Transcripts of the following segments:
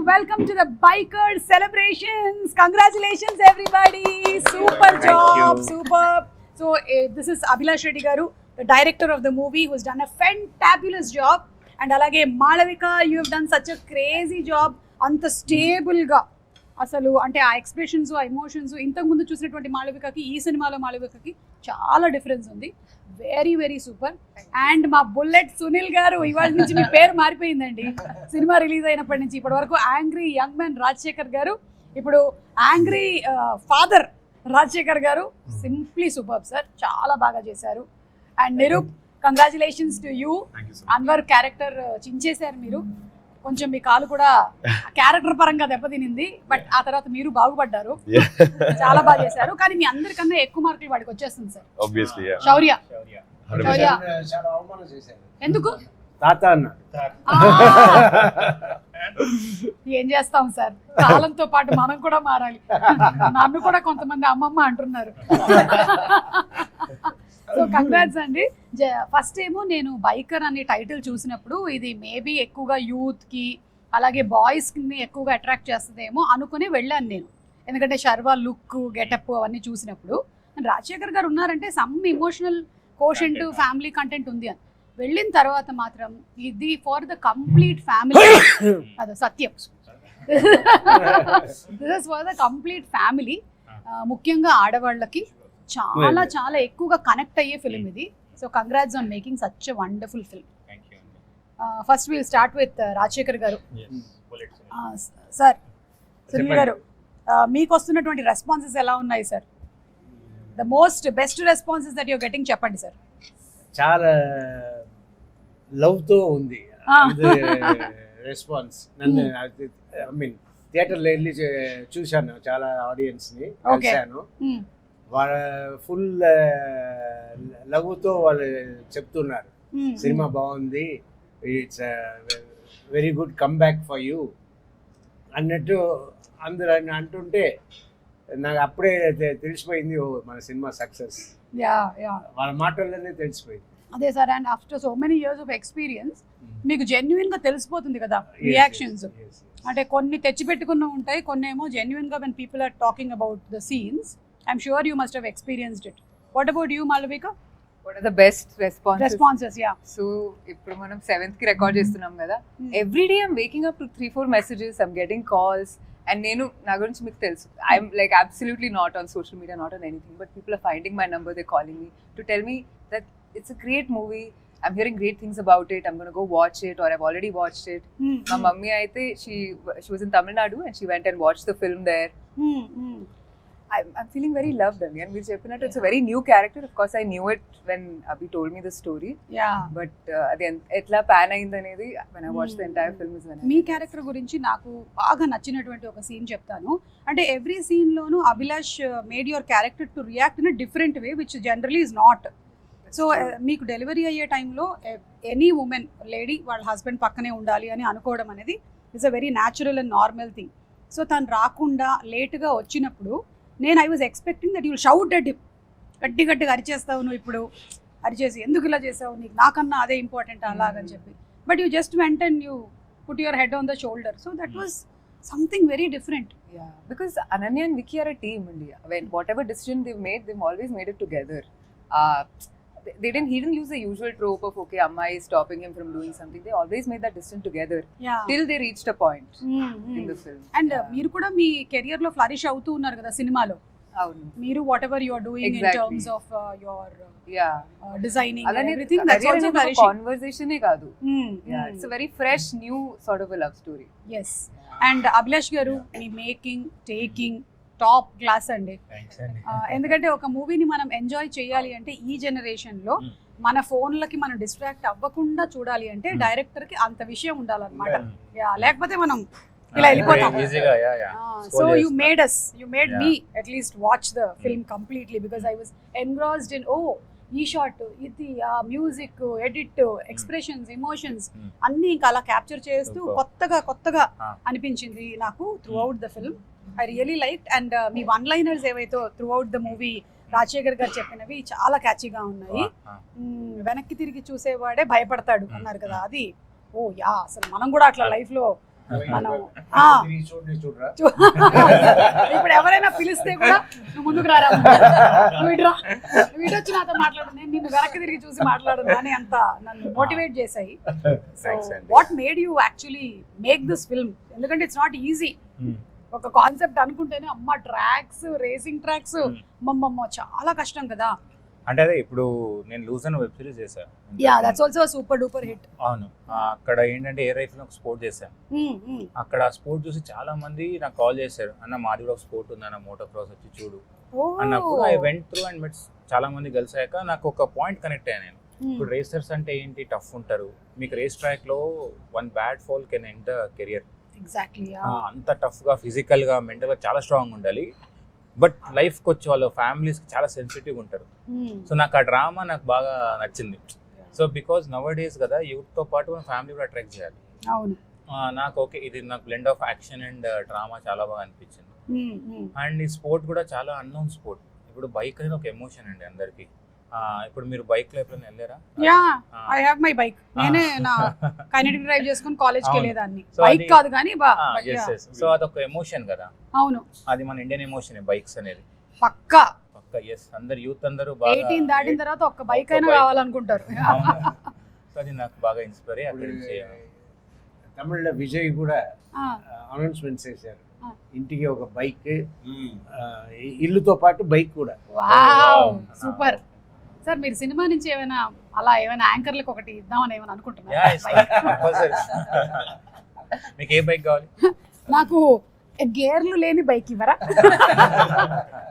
welcome to the Biker Celebrations. Congratulations, everybody. Super job, superb. So, this is Abhilash Reddy Garu, the director of the movie, who's done a fantabulous job. And alage Malavika, you have done such a crazy job. Anta stable ga. అసలు అంటే ఆ expressions ఆ emotions ఇంతకుముందు చూసినటువంటి మాళవికకి ఈ సినిమాలో మాళవికకి చాలా difference ఉంది. Very very super. అండ్ మా బుల్లెట్ సునీల్ గారు, ఇవాళ నుంచి మీ పేరు మారిపోయిందండి. సినిమా రిలీజ్ అయినప్పటి నుంచి ఇప్పటి వరకు యాంగ్రీ యంగ్ మ్యాన్ రాజశేఖర్ గారు, ఇప్పుడు యాంగ్రీ ఫాదర్ రాజశేఖర్ గారు. సింప్లీ సూపర్ సార్, చాలా బాగా చేశారు. And Nirup, congratulations to you. Anwar character చించేశారు మీరు. కొంచెం మీ కాలు కూడా క్యారెక్టర్ పరంగా దెబ్బతినింది, బట్ ఆ తర్వాత మీరు బాగుపడ్డారు. చాలా బాగా చేశారు. కానీ మీ అందరికన్నా ఎక్కువ మార్కులు వాడికి వచ్చేస్తుంది సార్. శౌర్య ఎందుకు తాత అన్న ఏం చేస్తాం సార్, కాలంతో పాటు మనం కూడా మారాలి. నన్ను కూడా కొంతమంది అమ్మమ్మ అంటున్నారు. సో కంగ్రాట్స్ అండి. ఫస్ట్ ఏమో నేను బైకర్ అనే టైటిల్ చూసినప్పుడు ఇది మేబీ ఎక్కువగా యూత్కి అలాగే బాయ్స్ని ఎక్కువగా అట్రాక్ట్ చేస్తుందేమో అనుకుని వెళ్ళాను నేను. ఎందుకంటే శర్వా లుక్ గెటప్ అవన్నీ చూసినప్పుడు రాజశేఖర్ గారు ఉన్నారంటే some emotional quotient family content ఉంది అని వెళ్ళిన తర్వాత మాత్రం ఇది ఫర్ ద కంప్లీట్ ఫ్యామిలీ. అదే సత్యం, this is for the complete family. ముఖ్యంగా ఆడవాళ్ళకి చాలా చాలా ఎక్కువగా కనెక్ట్ అయ్యే ఫిల్మ్ ఇది. So congrats on making such a wonderful film. First will start with Rajasekhar garu. Sir, Sunil garu, మీకు వస్తున్నటువంటి రెస్పాన్సెస్ ఎలా ఉన్నాయి sir? The most best responses that your getting చెప్పండి సార్. చాలా లవ్తో ఉంది రెస్పాన్స్. నన్ను ఐ మీన్ థియేటర్లో వెళ్ళి చూశాను, చాలా ఆడియన్స్ని కలిశాను. వాళ్ళ ఫుల్ లవ్తో వాళ్ళు చెప్తున్నారు సినిమా బాగుంది, it's very good come back for you అన్నట్టు అందరూ అంటుంటే నాకు అప్పుడే తెలిసిపోయింది, ఓ మన సినిమా సక్సెస్. వాళ్ళ మాటల్లోనే తెలిసిపోయింది. అదే sir, and after so many years of experience మీకు జెన్యున్ గా తెలిసిపోతుంది కదా రియాక్షన్స్. అంటే కొన్ని తెచ్చిపెట్టుకున్న ఉంటాయి, కొన్ని ఏమో జెన్యున్ గా when people are talking about the scenes. I'm sure you must have experienced it. What about you, Malavika? What are the best responses? Yeah. So, ఇప్పుడు మనం 7th కి రికార్డ్ చేస్తున్నాం కదా. Every day I'm waking up to 3-4 messages, I'm getting calls, and నేను నా గురించి మీకు తెలుసు, I'm like absolutely not on social media, not on anything, but people are finding my number, they're calling me to tell me that it's a great movie, I'm hearing great things about it, I'm going to go watch it, or I've already watched it. My mummy అయితే she was in Tamil Nadu and she went and watched the film there. I'm feeling very loved, and we're చెప్పినట్టు it's a very new character. Of course I knew it when Abhi told me the story. Yeah. But again ఎట్లా pan అయింది అనేది when I watched the entire film is when మీ character గురించి నాకు బాగా నచ్చినటువంటి ఒక సీన్ చెప్తాను. అంటే ఎవ్రీ సీన్ లోను Abhilash made your character to react in a different way which generally is not. So మీకు డెలివరీ అయ్యే టైంలో ఎనీ ఉమెన్ లేడీ వాళ్ళ హస్బెండ్ పక్కనే ఉండాలి అని అనుకోవడం అనేది it's a very natural and normal thing. So తను రాకుండా లేటుగా వచ్చినప్పుడు నేను I was expecting that you will shout at him. గట్టి గట్టిగా అరిచేస్తావు నువ్వు, ఇప్పుడు అరిచేసి ఎందుకు ఇలా చేసావు, నీకు నాకన్నా అదే ఇంపార్టెంట్ అలాగని చెప్పి. But you just went and you put your head on the shoulder. So that was something very different. Yeah, because Ananya and Vicky are a team, India. When whatever decision they've made, they've always made it together. He didn't use the usual trope of okay, Amma is stopping him from doing something. They always made that decision together till they reached a point in the film. And మీరు కూడా మీ career లో flourish అవుతూ ఉన్నారు కదా సినిమాలో. అవును, మీరు whatever you are doing in terms of your designing and everything, that's also flourishing. Conversation ఏ కాదు, it's a very fresh new sort of a love story. Yes. And Abhilash గారు, మీ మేకింగ్ టేకింగ్ టాప్ క్లాస్ అండి. ఎందుకంటే ఒక మూవీని మనం enjoy చేయాలి అంటే ఈ జనరేషన్లో మన ఫోన్లకి మనం డిస్ట్రాక్ట్ అవ్వకుండా చూడాలి అంటే డైరెక్టర్కి అంత విషయం ఉండాలన్నమాట. లేకపోతే మనం ఇలా వెళ్ళిపోతాం. So you made me at least watch the film completely because I was engrossed in ఈ షాట్, ఇది, ఆ మ్యూజిక్, ఎడిట్, ఎక్స్ప్రెషన్స్, ఎమోషన్స్ అన్నీ ఇంకా అలా క్యాప్చర్ చేస్తూ కొత్తగా అనిపించింది నాకు throughout the film. I really like. And మీ వన్ లైనర్స్ ఏవైతే throughout the movie Rajasekhar garu చెప్పినవి చాలా క్యాచీగా ఉన్నాయి. వెనక్కి తిరిగి చూసేవాడే భయపడతాడు అన్నారు కదా, అది అసలు మనం కూడా అట్లా లైఫ్లో మనం చూడరా ఇప్పుడు ఎవరైనా పిలిస్తే కూడా నువ్వు ముందుకు రారా, నువ్వు వచ్చి నాతో మాట్లాడు, నేను నిన్ను వెనక్కి తిరిగి చూసి మాట్లాడను అని అంత నన్ను మోటివేట్ చేశాయి. So what made you actually make this film? ఎందుకంటే ఇట్స్ నాట్ ఈజీ. ఒక కాన్సెప్ట్ అనుకుంటేనే అమ్మ ట్రాక్స్, రేసింగ్ ట్రాక్స్, అమ్మమ్మ చాలా కష్టం కదా. అంటే అదే ఇప్పుడు నేను లూజ్ అని వెబ్ సిరీస్ చేశాను. Yeah, that's also super duper hit. అవును, అక్కడ ఏంటంటే ఎయిర్ రైఫిల్ ఒక స్పోర్ట్ చేశాను. అక్కడ ఆ స్పోర్ట్ చూసి చాలా మంది నాకు కాల్ చేశారు, అన్న మాది కూడా ఒక స్పోర్ట్ ఉంది అన్న, మోటో క్రాస్ వచ్చి చూడు అన్నప్పుడు ఐ వెంట్ త్రూ అండ్ మెట్స్ చాలా మంది కలిసాక నాకు ఒక పాయింట్ కనెక్ట్ అయ్యాను నేను. ఇప్పుడు రేసర్స్ అంటే ఏంటి, టఫ్ ఉంటారు, మీకు రేస్ ట్రాక్ లో one bad fall can end the career. Exactly, అంత టఫ్ గా ఫిజికల్ గా మెంటల్ గా చాలా స్ట్రాంగ్ ఉండాలి. బట్ లైఫ్ కి వచ్చి వాళ్ళ ఫ్యామిలీస్ కి చాలా సెన్సిటివ్ ఉంటారు. సో నాకు ఆ డ్రామా నాకు బాగా నచ్చింది. సో బికాస్ నవ్ డేస్ కదా యూత్ తో పాటు మన ఫ్యామిలీ కూడా అట్రాక్ట్ చేయాలి. అవును, నాకు ఓకే ఇది నాకు blend of action and drama చాలా బాగా అనిపించింది. అండ్ ఈ స్పోర్ట్ కూడా చాలా అన్నోన్ స్పోర్ట్. ఇప్పుడు బైక్ అనేది ఒక ఎమోషన్ అండి అందరికి. ఇప్పుడు మీరు బైక్ లో ఎప్పుడైనా వెళ్ళారా? Yeah, I have my bike. నేనే నా కైనెటిక్ డ్రైవ్ చేసుకొని కాలేజ్ కి వెళ్ళేదాన్ని. బైక్ కాదు కానీ సో అదొక ఎమోషన్ కదా. అవును, అది మన ఇండియన్ ఎమోషన్ బైక్స్ అనేది. పక్కా ఎస్, అందరు యూత్ అందరూ బాగా 18 దాటిన తర్వాత ఒక్క బైక్ అయినా కావాలనుకుంటారు. సో అది నాకు బాగా ఇన్స్పైర్ అయ్యి అక్కడి నుంచి. తమిళ్లో విజయ్ కూడా అనౌన్స్మెంట్స్ చేశారు, ఇంటికి ఒక బైక్, ఇల్లుతో పాటు బైక్ కూడా. Wow, super. సార్ మీరు సినిమా నుంచి ఏమైనా అలా ఏమైనా యాంకర్లకు ఒకటి ఇద్దామని ఏమైనా అనుకుంటున్నారా? మీకు ఏ బైక్ కావాలి? నాకు గేర్లు లేని బైక్ ఇవ్వరా?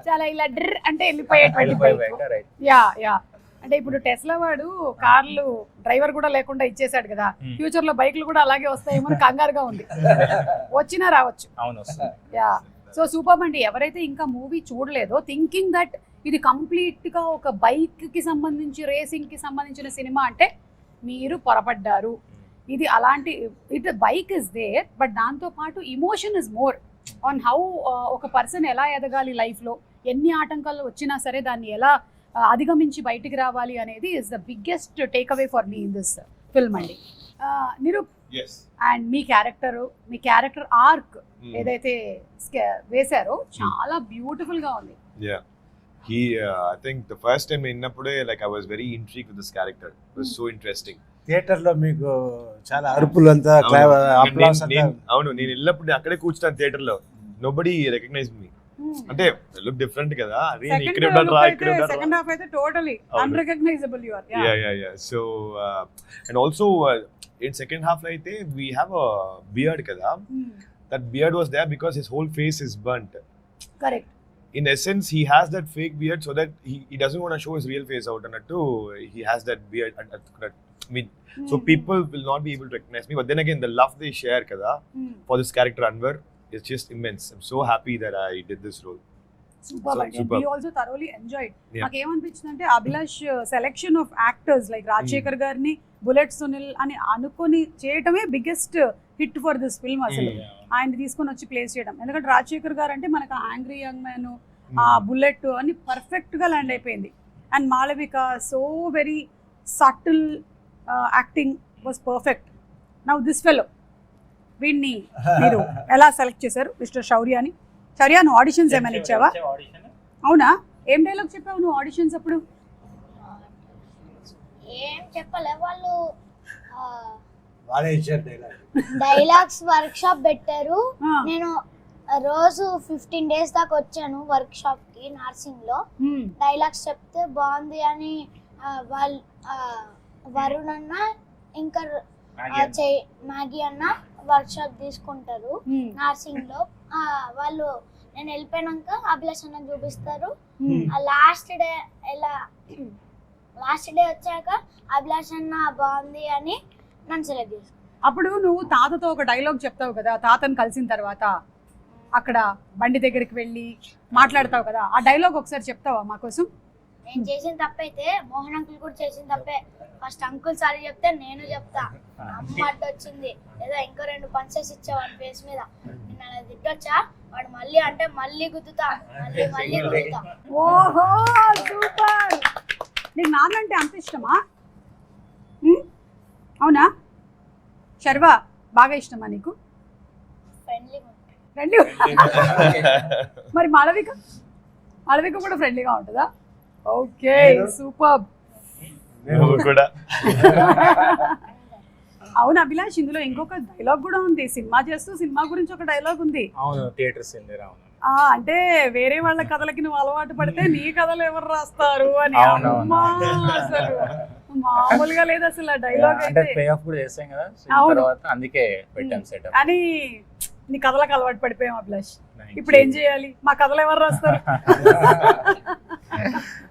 చాలా ఇలా డ్ర్ అంటే వెళ్ళిపోయేటువంటి బైక్. యా యా, అంటే ఇప్పుడు టెస్లా వాడు కార్లు డ్రైవర్ కూడా లేకుండా ఇచ్చేసాడు కదా, ఫ్యూచర్ లో బైక్లు కూడా అలాగే వస్తాయేమో కంగారుగా ఉంది. వచ్చినా రావచ్చు. యా, సో సూపర్ అండి. ఎవరైతే ఇంకా మూవీ చూడలేదో, థింకింగ్ దట్ ఇది కంప్లీట్ గా ఒక బైక్ కి సంబంధించి, రేసింగ్ కి సంబంధించిన సినిమా అంటే మీరు పొరపడ్డారు. ఇది అలాంటి, it bike is there, but దాంతో పాటు emotion is more on how ఒక పర్సన్ ఎలా ఎదగాలి లైఫ్ లో, ఎన్ని ఆటంకాలు వచ్చినా సరే దాన్ని ఎలా అధిగమించి బయటికి రావాలి అనేది is the biggest takeaway for me in this film అండి. నిరూప్, అండ్ మీ క్యారెక్టర్ ఆర్క్ ఏదైతే వేశారో చాలా బ్యూటిఫుల్ గా ఉంది. I think the first time innappude like I was very intrigued with this character. It was so interesting. Theatre లో మీకు చాలా అరుపులు అంతా అవును, నేను వెళ్ళినప్పుడు అక్కడే కూర్చున్నాను థియేటర్ లో. Nobody recognise me. అంటే లుక్ డిఫరెంట్ కదా, సెకండ్ హాఫ్ అయితే totally unrecognisable you are. Yeah so and also in second half lo aithe we have a beard kada. That beard was there because his whole face is burnt. Correct. In essence he has that fake beard so that he doesn't want to show his real face out, and he has that beard so people will not be able to recognize me. But then again the love they share kada for this character Anwar is just immense. I'm so happy that I did this role. Super. We also thoroughly enjoyed. నాకు ఏమనిపించిందంటే Abhilash selection of actors like Rajasekhar గారిని, bullet Sunil అని అనుకొని చేయటమే biggest hit for this film. అసలు ఆయన తీసుకొని వచ్చి ప్లేస్ చేయడం, ఎందుకంటే రాజశేఖర్ గారు అంటే మనకు యాంగ్రీ యంగ్ మ్యాన్, ఆ బుల్లెట్ అని పర్ఫెక్ట్ గా ల్యాండ్ అయిపోయింది. And Malavika so very subtle acting was perfect. Now this fellow, వీడిని మీరు ఎలా సెలెక్ట్ చేశారు మిస్టర్ శౌర్యాని? శౌర్య, నువ్వు ఆడిషన్స్ ఏమైనా ఇచ్చావా? అవునా, ఏం డైలాగ్ చెప్పావు నువ్వు ఆడిషన్స్ అప్పుడు? ఏం చెప్పలే, వాళ్ళు వాళ్ళే ఇచ్చారు డైలాగ్స్ వర్క్ షాప్ పెట్టారు. నేను రోజు 15 days దాకా వచ్చాను వర్క్ షాప్ కి నర్సింగ్ లో. డైలాగ్స్ చెప్తే బాగుంది అని వాళ్ళు వరుణ్ అన్న ఇంకా మ్యాగీ అన్న వర్క్ షాప్ తీసుకుంటారు నర్సింగ్ లో. వాళ్ళు నేను వెళ్ళిపోయినాక అభిలాష్ అన్న చూపిస్తారు. లాస్ట్ డే వచ్చాక అభిలాష్ అన్న బాగుంది అని నన్ను సెలెక్ట్ చేసుకున్నాను. అప్పుడు నువ్వు తాతతో ఒక డైలాగ్ చెప్తావు కదా, తాతను కలిసిన తర్వాత అక్కడ బండి దగ్గరికి వెళ్ళి మాట్లాడతావు కదా, ఆ డైలాగ్ ఒకసారి చెప్తావా మా కోసం? నేను చేసిన తప్పైతే మోహన్ అంకుల్ కూడా చేసిన తప్పే. ఫస్ట్ అంకుల్ సారీ చెప్తే నేను చెప్తా. అమ్మ అడ్డు వచ్చింది లేదా ఇంకో 2 పంచెస్ ఇచ్చావు అని ఫేస్ మీద, నేను అలా తిట్టొచ్చా? వాడు మళ్ళీ అంటే మళ్ళీ గుద్దుతా, మళ్ళీ గుద్దుతా. ఓహో సూపర్. నీకు నాన్నంటే అంత ఇష్టమా? అవునా శర్వా, బాగా ఇష్టమా నీకు? ఫ్రెండ్లీగా ఫ్రెండ్లీ మరి మాళవిక కూడా ఫ్రెండ్లీగా ఉంటుందా? Okay, super. నువ్వు కూడా అవును అభిలాష్, ఇందులో ఇంకొక డైలాగ్ కూడా ఉంది. సినిమా చేస్తూ సినిమా గురించి ఒక డైలాగ్ ఉంది. అవును, థియేటర్ సీన్ అవును. అంటే వేరే వాళ్ళ కథలకి నువ్వు అలవాటు పడితే నీ కథలు ఎవరు రాస్తారు అని. అవునవును. అమ్మా, అసలు మామూలుగా లేదు అసలు ఆ డైలాగ్ అంటే అయితే. పే ఆఫ్ కూడా చేసాం కదా, సో అవును. తర్వాత అందుకే పెట్టాం సెటప్. అని నీ కథలకు అలవాటు పడిపోయాం అభిలాష్. ఇప్పుడు ఏం చేయాలి? మా కథలు ఎవరు రాస్తారు?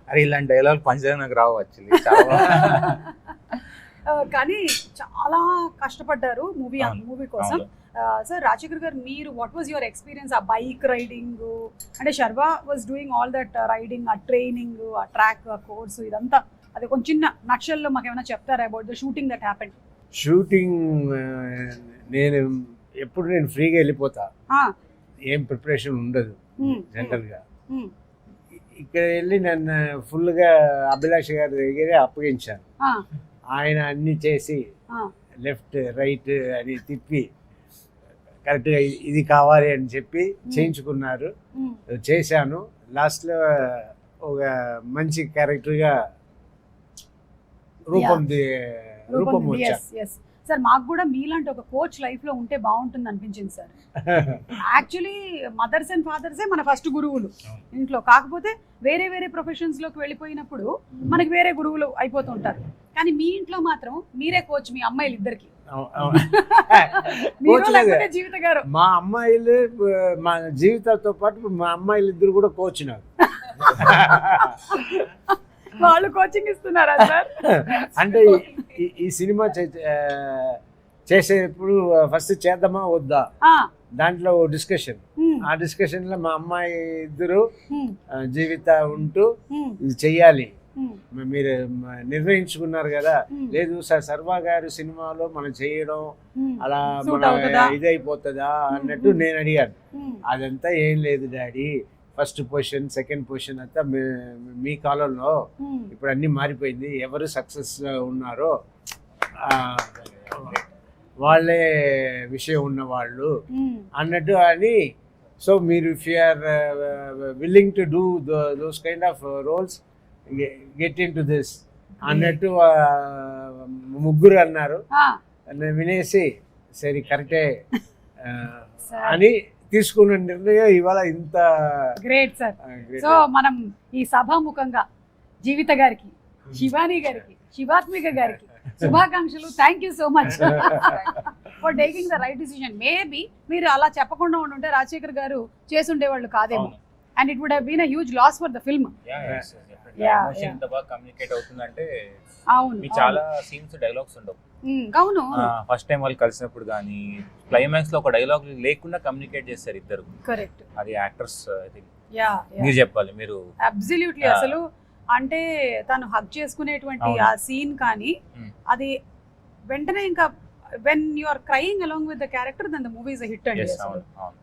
అరే ఇలాంటి డైలాగ్ పంచగా నాకు రావు యాక్చువల్లీ. చాలా కానీ చాలా కష్టపడ్డారు మూవీ అవును. కోసం. అవును. సార్ రాజశేఖర్ గారు, మీరు వాట్ వాజ్ యువర్ ఎక్స్పీరియన్స్ ఆ బైక్ రైడింగ్? అంటే Sharwa was doing all that riding, ఆ ట్రైనింగ్, ఆ ట్రాక్, ఆ కోర్సు, ఇదంతా అది కొంచెం చిన్న నక్షల్లో మాకు ఏమైనా చెప్తారా about the shooting that happened? Shooting నేను ఎప్పుడు ఫ్రీగా వెళ్ళిపోతా, ఏం ప్రిపరేషన్ ఉండదు జనరల్గా. ఇక్కడ వెళ్ళి నన్ను ఫుల్గా అభిలాష్ గారి దగ్గరే అప్పగించాను. ఆయన అన్ని చేసి లెఫ్ట్ రైట్ అని తిప్పి కరెక్ట్గా ఇది కావాలి అని చెప్పి చేయించుకున్నారు. చేశాను. లాస్ట్లో ఒక మంచి క్యారెక్టర్గా రూపం వచ్చాను. సార్ మాకు కూడా మీలాంటి ఒక కోచ్ లైఫ్ లో ఉంటే బాగుంటుంది అనిపించింది సార్. యాక్చువల్లీ మదర్స్ అండ్ ఫాదర్సే మన ఫస్ట్ గురువులు ఇంట్లో. కాకపోతే వేరే వేరే ప్రొఫెషన్స్ లోకి వెళ్ళిపోయినప్పుడు మనకి వేరే గురువులు అయిపోతుంటారు. కానీ మీ ఇంట్లో మాత్రం మీరే కోచ్ మీ అమ్మాయిలు ఇద్దరికి. జీవిత గారు మా అమ్మాయిలు, మా జీవితంతో పాటు మా అమ్మాయిలు ఇద్దరు కూడా కోచ్ నాకు. వాళ్ళు కోచింగ్ ఇస్తున్నారా సార్? అంటే ఈ సినిమా చేసేప్పుడు ఫస్ట్ చేద్దామా వద్దా దాంట్లో డిస్కషన్. ఆ డిస్కషన్ లో మా అమ్మాయి ఇద్దరు జీవిత ఉంటూ ఇది చెయ్యాలి మీరు నిర్ణయించుకున్నారు కదా. లేదు సార్, సర్వా గారు సినిమాలో మనం చేయడం అలా మన ఇదైపోతుందా అన్నట్టు నేను అడిగాను. అదంతా ఏం లేదు daddy, first position second position అంతా మీ కాలంలో, ఇప్పుడు అన్నీ మారిపోయింది. ఎవరు సక్సెస్ ఉన్నారో వాళ్ళే విషయం ఉన్నవాళ్ళు అన్నట్టు అని. సో మీరు if you are willing to do those kind of roles, get into this అన్నట్టు ముగ్గురు అన్నారు. నేను వినేసి సరే కరెక్టే అని తీసుకున్న నిర్ణయం ఇవాళ ఇంత గ్రేట్ సార్. సో మనం ఈ సభాముఖంగా జీవిత గారికి, శివాని గారికి, శివాత్మిక గారికి శుభాకాంక్షలు. Thank you so much for taking the right decision. Maybe మీరు అలా చెప్పకుండా ఉంటే రాజశేఖర్ గారు చేసుండేవాళ్ళు కాదేమో. And it would have been a huge loss for the film. ఎంత బాగా కమ్యూనికేట్ అవుతుందంటే అవును, చాలా సీన్స్ డైలాగ్స్ ఉండవు. అవును, ఫస్ట్ టైం వాళ్ళు కలిసినప్పుడు కానీ క్లైమాక్స్ లో ఒక డైలాగ్ లేకుండా కమ్యూనికేట్ చేస్తారు ఇద్దరు. కరెక్ట్. అది యాక్టర్స్ ఐ థింక్ మీరు చెప్పాలి. మీరు అబ్సల్యూట్లీ అసలు అంటే తను హగ్ చేసుకునేటువంటి ఆ సీన్ కానీ అది వెంటనే ఇంకా when you are crying along with the character then the movie is a hit and yes,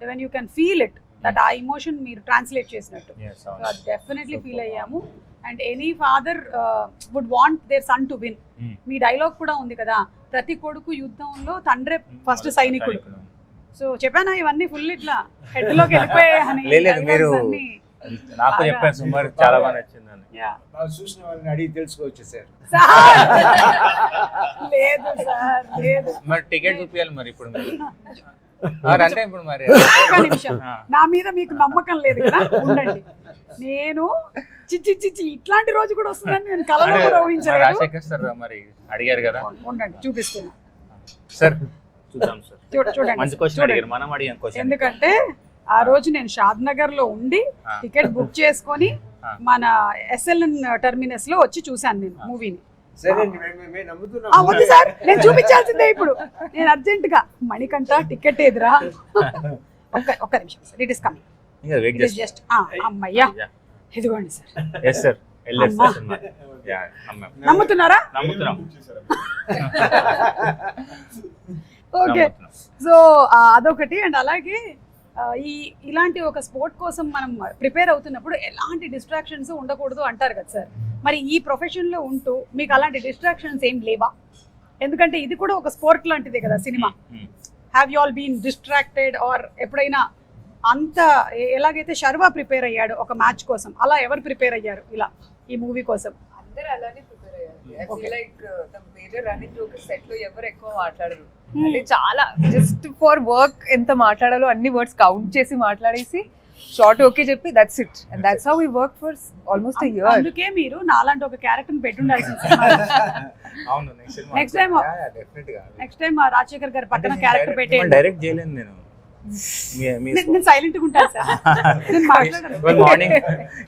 when you can feel it that ఆ ఎమోషన్ మీరు ట్రాన్స్లేట్ చేసినట్టు డెఫినెట్లీ ఫీల్ అయ్యాము. And any father would want their son to win. మీ dialogue కూడా ఉంది కదా, ప్రతి కొడుకు యుద్ధంలో తండ్రే ఫస్ట్ సైనికుడు. సో చెప్పానా ఇవన్నీ ఫుల్ ఇట్లా హెడ్ లోకి వెళ్ళిపోయాయని. నాకు చెప్పాను సుమారు చాలా బాగా నచ్చిందని. చూసిన వాళ్ళని అడిగి తెలుసుకోవచ్చు సార్. లేదు సార్, లేదు. మరి టికెట్ చూపించాలి మరి ఇప్పుడు అంటే ఇప్పుడు మరి ఒక్క నిమిషం, నా మీద మీకు నమ్మకం లేదు కదా, ఉండండి. నేను చిచ్చి ఇట్లాంటి రోజు కూడా వస్తుందని నేను కలలో కూడా ఊహించలేదు. రాజశేఖర్ సార్ మరి అడిగారు కదా, ఉండండి చూపిస్తున్నా సార్. చూద్దాం సార్, చూడండి. మంచి క్వశ్చన్ అడిగారు, మనం అడిగాం క్వశ్చన్. ఎందుకంటే ఆ రోజు నేను షాద్ నగర్ లో ఉండి టికెట్ బుక్ చేసుకొని మన SLN టెర్మినస్ లో వచ్చి చూసాను నేను మూవీని. వద్దు సార్, నేను చూపించాల్సిందే ఇప్పుడు. నేను అర్జెంట్ గా మణికంఠ టికెట్ ఎదురా, ఒక్క నిమిషం sir, it is coming just. అమ్మయ్యా, ఇదిగోండి సార్. ఎస్ సార్, నమ్ముతున్నారా? నమ్ముతున్నాం. ఓకే, సో అదొకటి. అండ్ అలాగే ఇలాంటి ఒక స్పోర్ట్ కోసం మనం ప్రిపేర్ అవుతున్నప్పుడు ఎలాంటి డిస్ట్రాక్షన్స్ ఉండకూడదు అంటారు కదా సార్. మరి ఈ ప్రొఫెషన్లో ఉంటూ మీకు అలాంటి డిస్ట్రాక్షన్స్ ఏం లేవా? ఎందుకంటే ఇది కూడా ఒక స్పోర్ట్ లాంటిదే కదా సినిమా. Have you all been distracted or ఎప్పుడైనా అంత ఎలాగైతే శర్వా ప్రిపేర్ అయ్యాడు ఒక మ్యాచ్ కోసం, అలా ఎవరు ప్రిపేర్ అయ్యారు ఇలా ఈ మూవీ కోసం? అందరూ అలానే ప్రిపేర్ అయ్యారు. Like the major running joke set లో ఎవరు ఎక్కువ మాట్లాడరు. అంటే చాలా జస్ట్ ఫర్ వర్క్ ఎంత మాట్లాడాలో అన్ని వర్డ్స్ కౌంట్ చేసి మాట్లాడేసి షార్ట్ ఓకే చెప్పి that's it. And that's how we work for almost a year. అందుకే మీరు నాలాంటి ఒక క్యారెక్టర్ పెట్టుండాల్సింది. అవును next time next time Rajasekhar garu పక్కన క్యారెక్టర్ పెట్టేయండి. డైరెక్ట్ చేయలేదు నేను. నేను సైలెంట్ గా ఉంటాను సార్, నేను మాట్లాడను. మార్నింగ్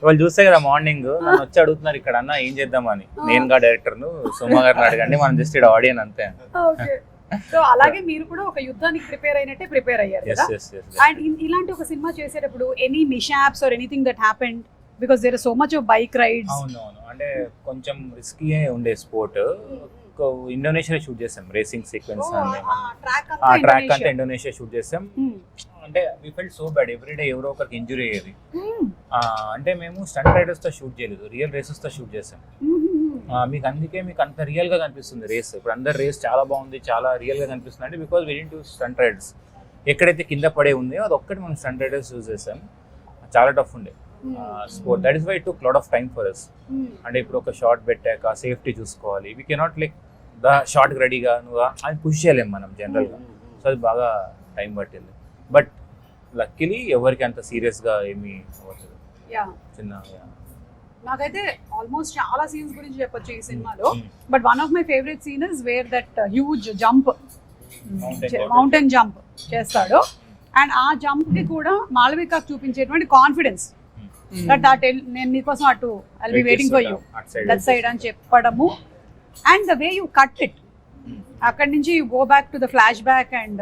వాళ్ళు చూస్తే కదా, మార్నింగ్ నన్ను వచ్చి అడుగుతున్నారు ఇక్కడ అన్న ఏం చేద్దామని. నేను గా డైరెక్టర్ ను సుమా గారిని అడగండి, మనం జస్ట్ ఇక్కడ ఆడియన్ అంతే. ఓకే, సో అలాగే మీరు కూడా ఒక యుద్ధానికి ప్రిపేర్ అయినట్టే ప్రిపేర్ అయ్యారు కదా. అండ్ ఇలాంటి ఒక సినిమా చేసేటప్పుడు any mishaps or anything that happened because there are so much of bike rides? అవునవును, అంటే కొంచెం రిస్కీ ఉండే స్పోర్ట్. ఇండోనేషియా షూట్ చేసాం రేసింగ్ సీక్వెన్స్ అని. ఆ ట్రాక్ అంతా ఇండోనేషియా షూట్ చేసాం. అంటే we felt so bad, everyday ఎవరో ఒకరికి ఇంజురీ అయ్యేది. అంటే మేము స్టంట్ రైడర్స్ తో షూట్ చేయలేదు, రియల్ రేసెస్ తో షూట్ చేసాం. మీకు అందుకే మీకు అంత రియల్ గా కనిపిస్తుంది రేస్. ఇప్పుడు అందరు రేస్ చాలా బాగుంది, చాలా రియల్ గా కనిపిస్తుంది అంటే because we didn't use stunt riders. ఎక్కడైతే కింద పడే ఉందో అది ఒక్కటి మనం స్టంట్ రైడర్స్ యూజ్ చేసాం. చాలా టఫ్ ఉండే sport. That is why it took lot of time for us. అంటే ఇప్పుడు ఒక షాట్ పెట్టాక సేఫ్టీ చూసుకోవాలి. We cannot like the shot రెడీగా నువ్వు అది పుష్ చేయలేము మనం జనరల్గా. సో అది బాగా టైం పట్టింది. బట్ లక్కీలీ ఎవరికి అంత సీరియస్గా ఏమీ అవ్వలేదు. చిన్న నాకైతే ఆల్మోస్ట్ చాలా సీన్స్ గురించి చెప్పొచ్చు ఈ సినిమాలో. But one of my favourite scene is where that huge jump, mountain jump చేస్తాడు. అండ్ ఆ జంప్ కి కూడా మాళవికకు చూపించేటువంటి కాన్ఫిడెన్స్ దట్ నేను నీకోసం అటు I'll be waiting for you that side అని చెప్పడము. And the way you cut it, అక్కడి నుంచి you go back to the flashback and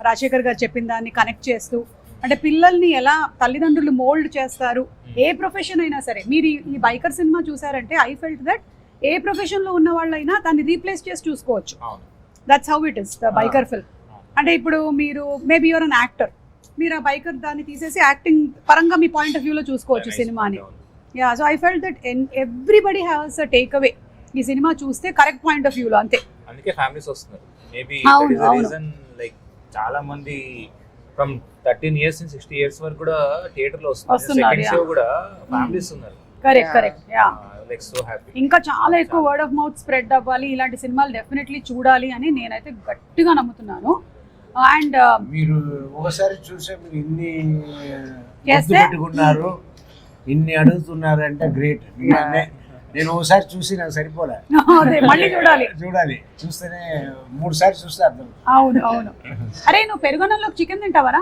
Rajasekhar garu చెప్పిన దాన్ని కనెక్ట్ చేస్తూ, అంటే పిల్లల్ని ఎలా తల్లిదండ్రులు మోల్డ్ చేస్తారు. ఏ ప్రొఫెషన్ అయినా సరే, మీరు ఈ బైకర్ సినిమా చూసారంటే ఐ ఫెల్ట్ దట్ ఏ ప్రొఫెషన్లో ఉన్న వాళ్ళైనా దాన్ని రీప్లేస్ చేసి చూసుకోవచ్చు. That's how it is the biker film. అంటే ఇప్పుడు మీరు మేబీ యువర్ అన్ యాక్టర్, మీరు ఆ బైకర్ దాన్ని తీసేసి యాక్టింగ్ పరంగా మీ పాయింట్ ఆఫ్ వ్యూలో చూసుకోవచ్చు సినిమాని. Yeah, so I felt that everybody has a take away ఈ సినిమా చూస్తే కరెక్ట్ పాయింట్ ఆఫ్ వ్యూలో. అంతే, అందుకే ఫ్యామిలీస్ వస్తున్నారు. మేబీ రీజన్ లైక్ చాలా మంది ఫ్రమ్ 13 years నుంచి 60 years వరకు కూడా థియేటర్ లో వస్తున్నారు. సెకండ్ షో కూడా ఫ్యామిలీస్ ఉన్నారు. Correct correct. Yeah, like so happy. ఇంకా చాలా ఎక్కువ వర్డ్ ఆఫ్ మౌత్ స్ప్రెడ్ అవ్వాలి, ఇలాంటి సినిమాలు డెఫినెట్లీ చూడాలి అని నేనైతే గట్టిగా నమ్ముతున్నాను. అండ్ మీరు ఒకసారి చూసే మీరు ఇన్ని పెట్టుకున్నారు, ఇన్ని అడుగుతున్నారు అంటే గ్రేట్. నేను ఒకసారి చూసి నాకు సరిపోలే, మళ్ళీ చూడాలి. చూస్తేనే 3 సార్లు చూస్తే అర్థం. అవును అవును. అరే నువ్వు పెరుగన్నంలో చికెన్ తింటావరా?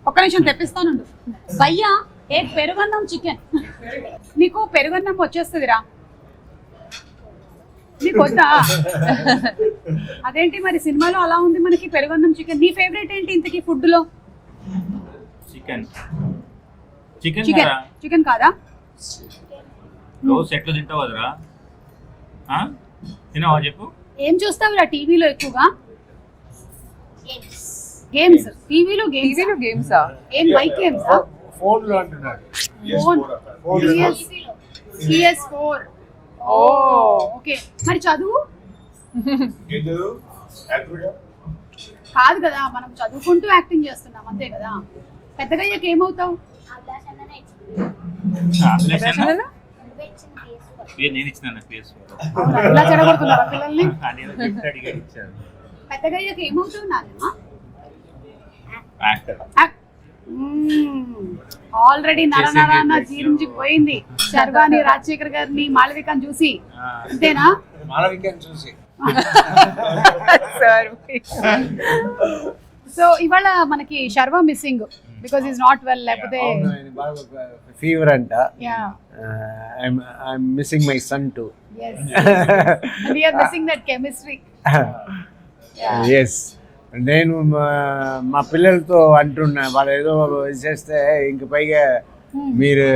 ఒక్క నిమిషం తెప్పిస్తానుండు. భయ్యా ఏ పెరుగన్నం చికెన్. నీకు పెరుగన్నం వచ్చేస్తుందిరా, నీకు వద్దా? అదేంటి మరి సినిమాలో అలా ఉంది మనకి పెరుగన్నం చికెన్. నీ ఫేవరెట్ ఏంటి ఇంతకీ ఫుడ్ లో? చికెన్. చికెన్ కాదా? రోజు సెట్లో తింటావు కదరా, తినవా చెప్పు. ఏం చూస్తావురా టీవీలో ఎక్కువగా? గేమ్స్. టీవీలో గేమ్స్. ఏం బైక్ గేమ్స్? ఫోన్ లో అంటున్నారు. PS4. ఓ ఓకే. మరి చదువు కాదు కదా, మనం చదువుకుంటూ యాక్టింగ్ చేస్తున్నాం అంతే కదా. పెద్దగా అయ్యాక ఏమవుతావు? నేను ఇచ్చిన ఇలా చెడగొడుతున్నారా పిల్లల్ని? పెద్దగా అయ్యాక ఏమవుతావు నాన్న? ఆల్రెడీ నరనరాన్న జీర్ణించిపోయింది శర్వాని, రాజశేఖర్ గారిని, మాళవికని చూసి. అంతేనా? మాళవికని చూసి. సో ఇవాళ మనకి Sharwa missing because is not well. లేకపోతే ఫీవర్ అంట. I'm missing my son too. yes we are missing that chemistry. yes, నేను మా పిల్లలతో అంటున్నా, వాళ్ళు ఏదో చేస్తే ఇంక పైగా మీరు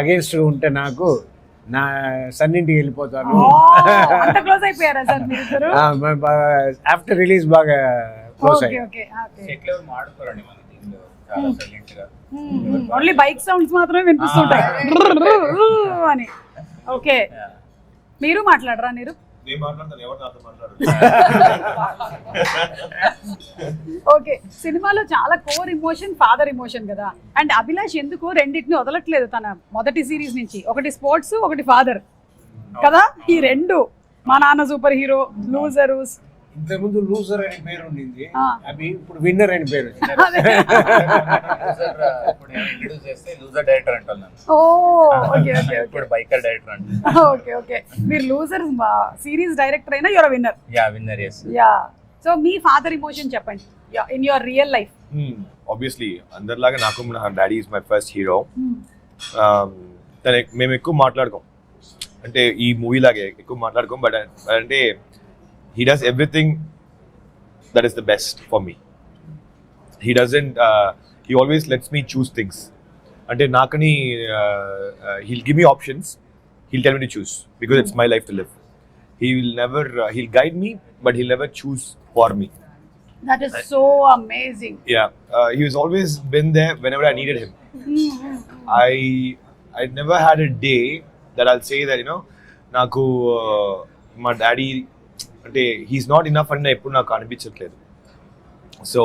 అగేన్స్ట్ ఉంటే నాకు నా సన్నింటికి వెళ్ళిపోతాను. ఆఫ్టర్ రిలీజ్ బాగా క్లోజ్ ఓన్లీ బైక్ సౌండ్స్ మాత్రమే వినిపిస్తుంటాయి అని. ఓకే, మీరు మాట్లాడరా? నేను మాట్లాడతాను, ఎవరు నాతో మాట్లాడరు. ఓకే, సినిమాలో చాలా కోర్ ఎమోషన్ ఫాదర్ ఎమోషన్ కదా, అండ్ అభిలాష్ ఎందుకు రెండింటిని వదలట్లేదు తన మొదటి సిరీస్ నుంచి, ఒకటి స్పోర్ట్స్ ఒకటి ఫాదర్ కదా, ఈ రెండు మా నాన్న సూపర్ హీరో, లూజరు. ఇంతకుముందు లూజర్ అని పేరు ఉండింది, ఆ. అవి ఇప్పుడు విన్నర్ అని పేరు వచ్చింది. ఇప్పుడు ఇంట్రడ్యూస్ చేస్తే లూజర్ డైరెక్టర్ అంటున్నాను. ఓ ఓకే ఓకే ఇప్పుడు బైకర్ డైరెక్టర్ అంటున్నాను. ఓకే ఓకే, మీరు లూజర్ సిరీస్ డైరెక్టర్ అయినా your winner. Yeah winner yes. Yeah, so మీ ఫాదర్ ఎమోషన్ చెప్పండి in your real life. Obviously అందరిలాగా నాకు నా daddy is my first hero. మేము ఎక్కువ మాట్లాడుకోం, అంటే ఈ మూవీ లాగే ఎక్కువ మాట్లాడుకోం, బట్ అంటే he does everything that is the best for me. He doesn't he always lets me choose things. Ante nakani he'll give me options, he'll tell me to choose because it's my life to live. He will never he'll guide me, but he'll never choose for me. That is so amazing. Yeah, he has always been there whenever I needed him. I never had a day that I'll say that, you know, naku my daddy అంటే he's not enough అని ఎప్పుడు నాకు అనిపించట్లేదు. So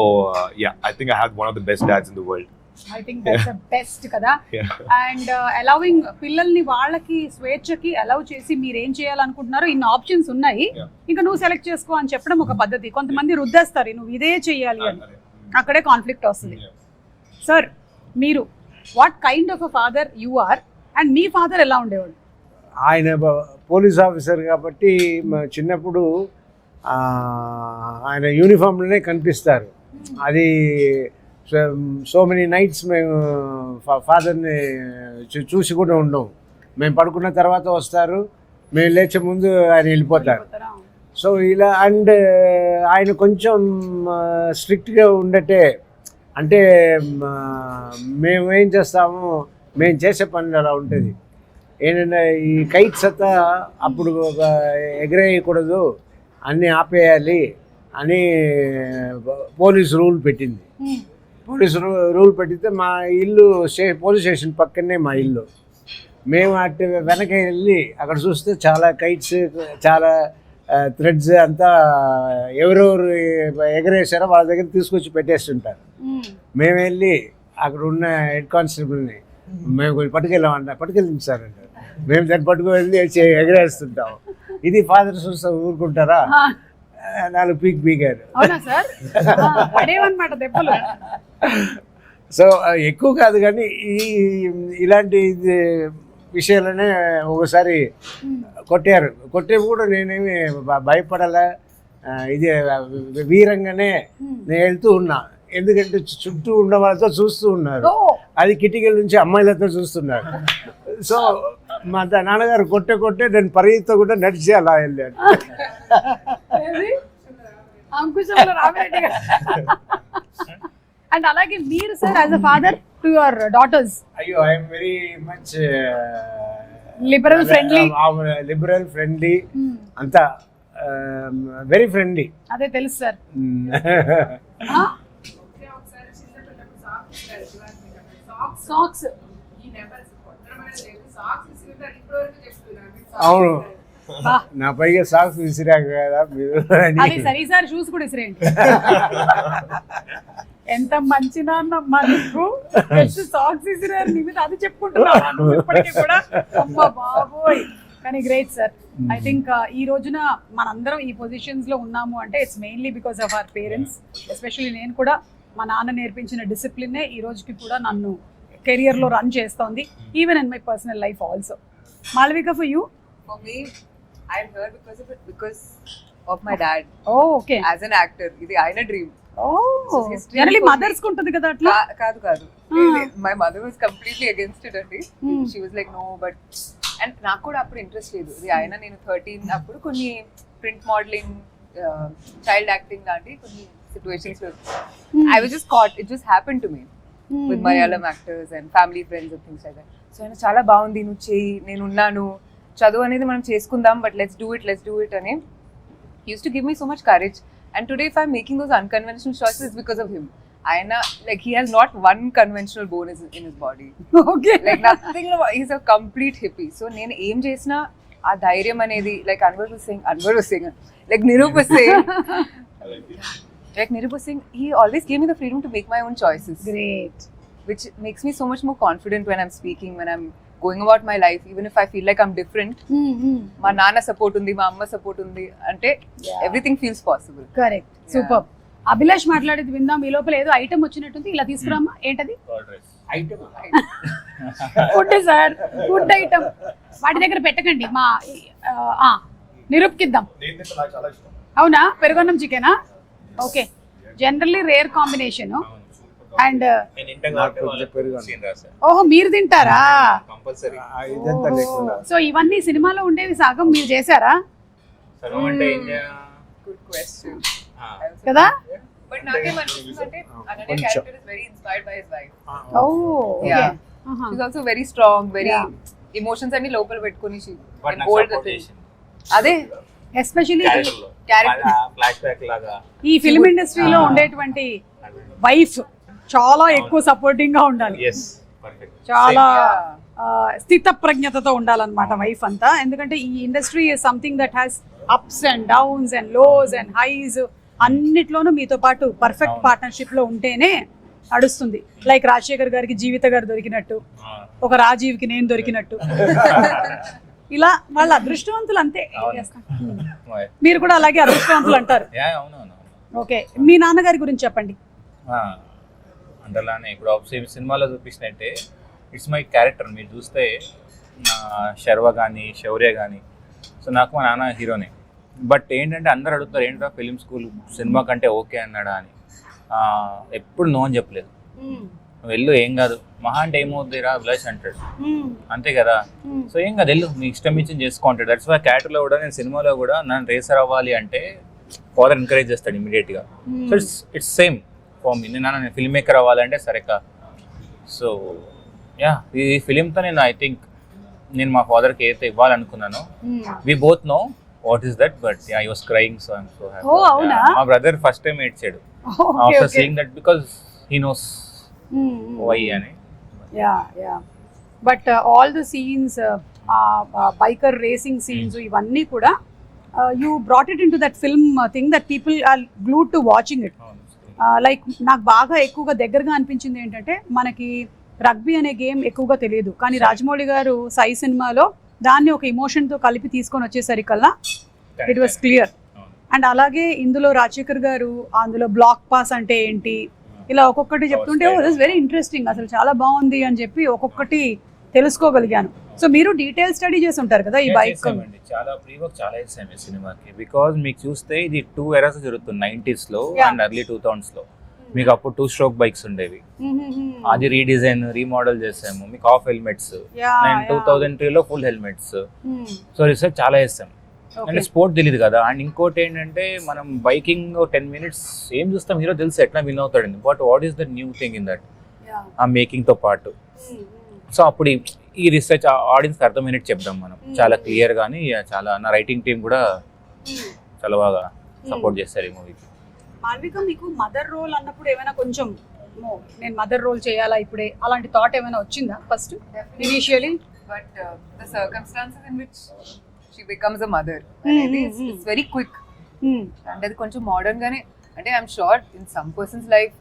yeah, I think I have one of the best dads in the world. I think that's the best కదా. Yeah. And allowing పిల్లల్ని వాళ్ళకి స్వేచ్ఛకి allow చేసి మీరు ఏం చేయాలనుకుంటున్నారో ఇన్ని ఆప్షన్స్ ఉన్నాయి, Yeah. ఇంకా నువ్వు సెలెక్ట్ చేసుకో అని చెప్పడం ఒక పద్ధతి. కొంతమంది రుద్దేస్తారు నువ్వు ఇదే చేయాలి అని, అక్కడే కాన్ఫ్లిక్ట్ వస్తుంది. సార్, మీరు what kind of a father you are, and మీ ఫాదర్ ఎలా ఉండేవాడు? ఆయన పోలీస్ ఆఫీసర్ కాబట్టి చిన్నప్పుడు ఆయన యూనిఫామ్లోనే కనిపిస్తారు. అది సో మెనీ నైట్స్ మేము ఫాదర్ని చూసి కూడా ఉండము. మేము పడుకున్న తర్వాత వస్తారు, మేము లేచే ముందు ఆయన వెళ్ళిపోతారు. సో ఇలా అండ్ ఆయన కొంచెం స్ట్రిక్ట్గా ఉండటే, అంటే మేము ఏం చేస్తాము, మేము చేసే పనులు అలా ఉంటుంది. ఏంటంటే ఈ కైట్స్ అంతా అప్పుడు ఎగరేయకూడదు, అన్నీ ఆపేయాలి అని పోలీస్ రూల్ పెట్టింది. పోలీస్ రూల్ పెట్టితే మా ఇల్లు పోలీస్ స్టేషన్ పక్కనే మా ఇల్లు. మేము అటు వెనక వెళ్ళి అక్కడ చూస్తే చాలా కైట్స్, చాలా థ్రెడ్స్ అంతా ఎవరెవరు ఎగరేసారో వాళ్ళ దగ్గర తీసుకొచ్చి పెట్టేస్తుంటారు. మేము వెళ్ళి అక్కడ ఉన్న హెడ్ కానిస్టేబుల్ని మేము పట్టుకెళ్ళామంట సార్ అంటారు. మేము దాన్ని పట్టుకుని ఎగరేస్తుంటాం. ఇది ఫాదర్ చూస్తే ఊరుకుంటారా? 4 పీకారు. అవునా సార్? పడేవన్నమాట దెబ్బలు. సో ఎక్కువ కాదు, కానీ ఇలాంటి విషయాలనే ఒకసారి కొట్టారు. కొట్టే కూడా నేనేమి భయపడాలా, ఇది వీరంగానే నేను వెళ్తూ ఉన్నా. ఎందుకంటే చుట్టూ ఉన్న వాళ్ళతో చూస్తూ ఉన్నారు, అది కిటికీల నుంచి అమ్మాయిలతో చూస్తున్నారు. సో మా నాన్నగారు కొట్టే నేను పరిగెత్తో కూడా నడిచి అలా వెళ్ళాను. అండ్ అలాగే మీరు sir as a father to your daughters? అయ్యో, I'm very much liberal friendly అంతా, వెరీ ఫ్రెండ్లీ. అదే తెలుసు సార్. సాక్స్ అవును, నా పైగా సాక్స్ విసిరాక కదా మీరు. అది సరే సార్, షూస్ కూడా విసిరేయండి. ఎంత మంచి నాన్నమ్మా నీకు, సాక్స్ విసిరారు నీ మీద, అది చెప్పుకుంటున్నాను ఇప్పటికీ కూడా. అమ్మ బాబోయ్, కానీ గ్రేట్ సార్. ఐ థింక్ ఈ రోజున మనందరం ఈ పొజిషన్స్ లో ఉన్నాము అంటే it's mainly because of our parents. Especially నేను కూడా మా నాన్న నేర్పించిన డిసిప్లినే ఈ రోజుకి కూడా నన్ను కెరియర్లో రన్ చేస్తోంది, even in my personal life also. Malavika, for you? For me, I'm here because of my dad. Oh, okay. As an actor, ఇది ఆయన డ్రీమ్. జనరల్లీ మదర్స్ కు ఉంటుంది కదా అట్లా. కాదు my mother was completely against it అండి. She was like no, but and నాకు కూడా అప్పుడు ఇంట్రెస్ట్ లేదు. ఇది ఆయన నేను 13 అప్పుడు కొన్ని ప్రింట్ మోడలింగ్, చైల్డ్ యాక్టింగ్ లాంటి కొన్ని situations I was just cot, it just happen to me with Malayalam actors and family friends and things like that. So ఆయన చాలా బాగుంది, నువ్వు చేయి, నేను ఉన్నాను, చదువు అనేది మనం చేసుకుందాం, బట్ లెట్స్ డూ ఇట్ అని use to give me so much courage. And today if I'm making those unconventional choices, it's because of him. Aina, like he has not one conventional bone in his body. Okay. Like nothing, he's a complete hippie. So nenu em chesina ఆ ధైర్యం అనేది like Anwar was saying like Nirup was saying like Nirup was saying he always gave me the freedom to make my own choices, Great. which makes me so much more confident when I'm speaking, when I'm going about my life, even if I feel like I'm different. మా నాన్న support ఉంది, మా అమ్మ support ఉంది అంటే everything feels possible. Correct, super. Abhilash మాట్లాడేది విందాం. ఈ లోపల ఏదో ఐటమ్ వచ్చినట్టుంది, ఇలా తీసుకురామ్మా. ఏంటది? Item food sir, food item. వాటి దగ్గర పెట్టకండి, మా నిరూప్కిద్దాం. అవునా, పెరుగన్నం చికెనా? Okay, generally rare combination. And ఓహో, మీరు తింటారా? ఇదంతా లేకుండా సో ఇవన్నీ సినిమాలో ఉండేవి సగం మీరు చేశారా? గుడ్ క్వశ్చన్ కదా. బట్ నాకేమనిపిస్తుందంటే Ananya character is very inspired by his wife. Oh, Yeah. She's also very strong, very emotions అన్ని లోపల పెట్టుకొని she can hold the thing. అదే ఎస్పెషల్లీ క్యారెక్టర్ ఫ్లాష్ బ్యాక్ లాగా ఈ ఫిల్మ్ ఇండస్ట్రీలో ఉండేటువంటి వైఫ్ చాలా ఎక్కువ సపోర్టింగ్ గా ఉండాలి. చాలా స్థిత ప్రజ్ఞతతో ఉండాలన్నమాట వైఫ్ అంతా. ఎందుకంటే ఈ industry is something that has ups and downs and lows and highs. అన్నిట్లోనూ మీతో పాటు పర్ఫెక్ట్ పార్ట్నర్షిప్ లో ఉంటేనే నడుస్తుంది. లైక్ రాజశేఖర్ గారికి జీవిత గారు దొరికినట్టు, ఒక రాజీవ్కి నేను దొరికినట్టు. ఇలా వాళ్ళ అదృష్టవంతులు అంతే. మీరు కూడా అలాగే అదృష్టవంతులు అంటారు. ఓకే, మీ నాన్నగారి గురించి చెప్పండి. అందులోనే ఇప్పుడు సినిమాలో చూపించినట్టే ఇట్స్ మై క్యారెక్టర్. మీరు చూస్తే శర్వ కానీ శౌర్య కానీ, సో నాకు మా నాన్న హీరోనే. బట్ ఏంటంటే అందరు అడుగుతారు ఏంటో ఫిలిం స్కూల్ సినిమా కంటే ఓకే అన్నాడా అని. ఎప్పుడు నో అని చెప్పలేదు. వెళ్ళు, ఏం కాదు, మహా అంటే ఏమవుతుందిరా అభిలాష్ అంటాడు, అంతే కదా. సో ఏం కాదు, వెళ్ళు, నీ ఇష్టం ఇచ్చి చేసుకో అంటాడు. దట్స్ వై క్యారెక్టర్లో కూడా నేను సినిమాలో కూడా నన్ను రేసర్ అవ్వాలి అంటే ఫాదర్ ఎంకరేజ్ చేస్తాడు ఇమీడియట్గా. So it's same for me. నేను ఫిల్మ్ మేకర్ అవ్వాలంటే సరేకా. సో యా, ఈ ఫిలింతో నేను ఐ థింక్ నేను మా ఫాదర్కి ఏదైతే ఇవ్వాలనుకున్నానో, we both know what is that, but I was crying, so I'm so happy. మా బ్రదర్ ఫస్ట్ టైం ఏడ్చాడు after seeing that, because he knows why అని. But all the scenes, biker racing scenes, ఇవన్నీ కూడా you brought it into that film thing that people are glued to watching it. Like నాకు బాగా ఎక్కువగా దగ్గరగా అనిపించింది ఏంటంటే, మనకి రగ్బీ అనే గేమ్ ఎక్కువగా తెలియదు, కానీ రాజమౌళి గారు సై సినిమాలో దాన్ని ఒక ఎమోషన్తో కలిపి తీసుకొని వచ్చేసరికల్లా ఇట్ వాస్ క్లియర్. అండ్ అలాగే ఇందులో రాజశేఖర్ గారు అందులో బ్లాక్ పాస్ అంటే ఏంటి, ఇలా ఒక్కొక్కటి చెప్తుంటే ఇట్ వాస్ వెరీ ఇంట్రెస్టింగ్, అసలు చాలా బాగుంది అని చెప్పి ఒక్కొక్కటి తెలుసుకోగలిగాను. సో మీరు డీటెయిల్ స్టడీ చేసి ఉంటారు కదా ఈ బైక్. చాలా ప్రీ వర్క్ చాలా చేసాం ఈ సినిమాకి. బికాజ్ మీకు చూస్తే ఇది 2 ఎరాస్ జరుగుతుంది, 90s లో అండ్ ఎర్లీ 2000s లో. మీకు అప్పుడు 2 స్ట్రోక్ బైక్స్ ఉండేవి, అది రీడిజైన్ రీమోడల్ చేసాము. మీకు హాఫ్ హెల్మెట్స్, 2003 లో ఫుల్ హెల్మెట్స్. సో రీసెర్చ్ చాలా చేసాం. అంటే స్పోర్ట్ తెలియదు కదా. అండ్ ఇంకోటి ఏంటంటే, మనం బైకింగ్ 10 minutes ఏం చూస్తాం, హీరో తెలుసు ఎట్లా విన్ అవుతాడు. But what is the new thing in that, ఆ మేకింగ్ తో పాటు. సో అప్పుడు ఈ రీసెర్చ్ ఆడియన్స్ అర్థమైనట్టు చెప్దాం మనం చాలా క్లియర్ గానీ. చాలా నా రైటింగ్ టీం కూడా చాలా బాగా సపోర్ట్ చేస్తారు ఈ మూవీకి. మాల్విక, మీకు మదర్ రోల్ అన్నప్పుడు ఏమైనా కొంచెం నేను మదర్ రోల్ చేయాలా ఇప్పుడే అలాంటి థాట్ ఏమైనా వచ్చిందా first initially? But the circumstances in which she becomes a mother అనేది ఇట్స్ వెరీ క్విక్. అంటే అది కొంచెం మోడర్న్ గానే, అంటే I'm sure in some persons life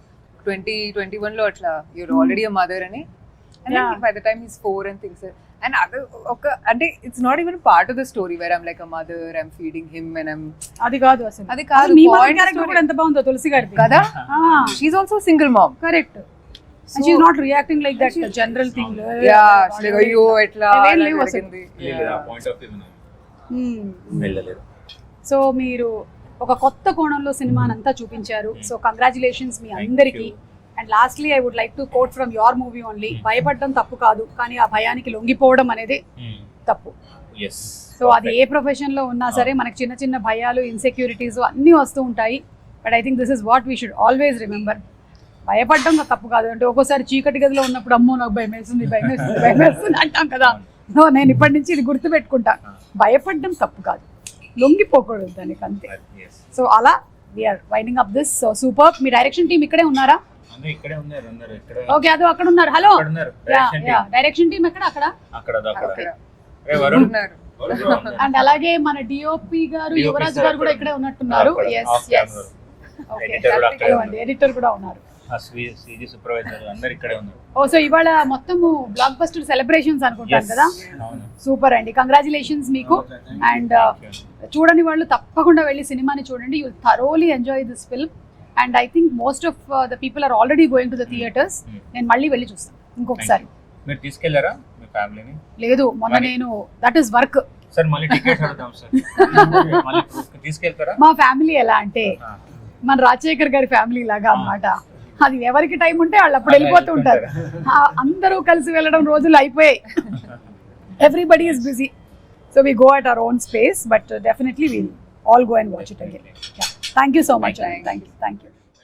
2021 లో అట్లా యూర్ ఆల్రెడీ అ మదర్ అని. And then by the time he's 4 and things, and other అంటే it's not even part of the story where I'm like a mother, I'm feeding him and I'm అది కాదు అసలు. అది కాదు, మీ mother character కూడా ఎంత బాగుందో తులసి గారిది కదా. She's also a single mom, correct, and she's not reacting like that general thing. Yeah, she's like అయ్యో ఎట్లా జరిగింది. పాయింట్ ఆఫ్ వ్యూ వెళ్ళలేదు. సో మీరు ఒక కొత్త కోణంలో సినిమానంతా చూపించారు. సో కంగ్రాచులేషన్స్ మీ అందరికీ. And lastly I would like to quote from your movie only, భయపడడం తప్పు కాదు, కానీ ఆ భయానికి లొంగిపోవడం అనేది తప్పు. సో అది ఏ ప్రొఫెషన్ లో ఉన్నా సరే మనకి చిన్న చిన్న భయాలు, ఇన్సెక్యూరిటీస్ అన్నీ వస్తూ ఉంటాయి. But I think this is what we should always remember. భయపడడం తప్పు కాదు. అంటే ఒక్కోసారి చీకటి గదిలో ఉన్నప్పుడు అమ్మో నాకు భయం వేస్తుంది, భయం వేస్తుంది, భయం వేస్తుంది అంటాం కదా. నో, నేను ఇప్పటి నుంచి ఇది గుర్తు పెట్టుకుంటా, భయపడడం తప్పు కాదు, లొంగిపోకూడదు దానికి, అంతే. సో అలా we're winding up this. So super. మీ డైరెక్షన్ టీం ఇక్కడే ఉన్నారా? ఓకే, అదో అక్కడ ఉన్నారు. హలో, డైరెక్షన్ టీం ఎక్కడ? అక్కడ అండ్ అలాగే మన డిఓపి గారు DOP యువరాజ్ sir గారు కూడా ఇక్కడే ఉన్నట్టున్నారు. ఎస్ ఎస్ Editor కూడా అక్కడే ఉన్నారు. ఎడిటర్ కూడా ఉన్నారు. సిజీ సూపర్వైజర్ అందరు ఇక్కడే ఉన్నారు. ఓ సో ఇవాళ మొత్తము బ్లాక్ బస్టర్ సెలబ్రేషన్స్ అనుకుంటాను కదా. అవును. సూపర్ అండి, కంగ్రాచులేషన్స్ మీకు. అండ్ చూడని వాళ్ళు తప్పకుండా వెళ్ళి సినిమాని చూడండి. You thoroughly enjoy this film and I think most of the people are already going to the theatres. నేను మళ్ళీ వెళ్ళి చూస్తాను ఇంకొకసారి. మీరు తీసుకెళ్లారా మీ ఫ్యామిలీని? లేదు, మొన్న నేను దట్ ఈస్ వర్క్. సార్ మళ్ళీ టికెట్స్ అడుగుతాం సార్. మళ్ళీ తీసుకెళ్తారా? మా ఫ్యామిలీ ఎలా అంటే మన రాజశేఖర్ గారి ఫ్యామిలీ లాగా అన్నమాట. అది ఎవరికి టైం ఉంటే వాళ్ళు అప్పుడు వెళ్ళిపోతూ ఉంటారు. అందరూ కలిసి వెళ్ళడం రోజులు అయిపోయాయి. Everybody is busy, so we go at our own space, but definitely we'll all go and watch it again. Thank you so much. Thank you.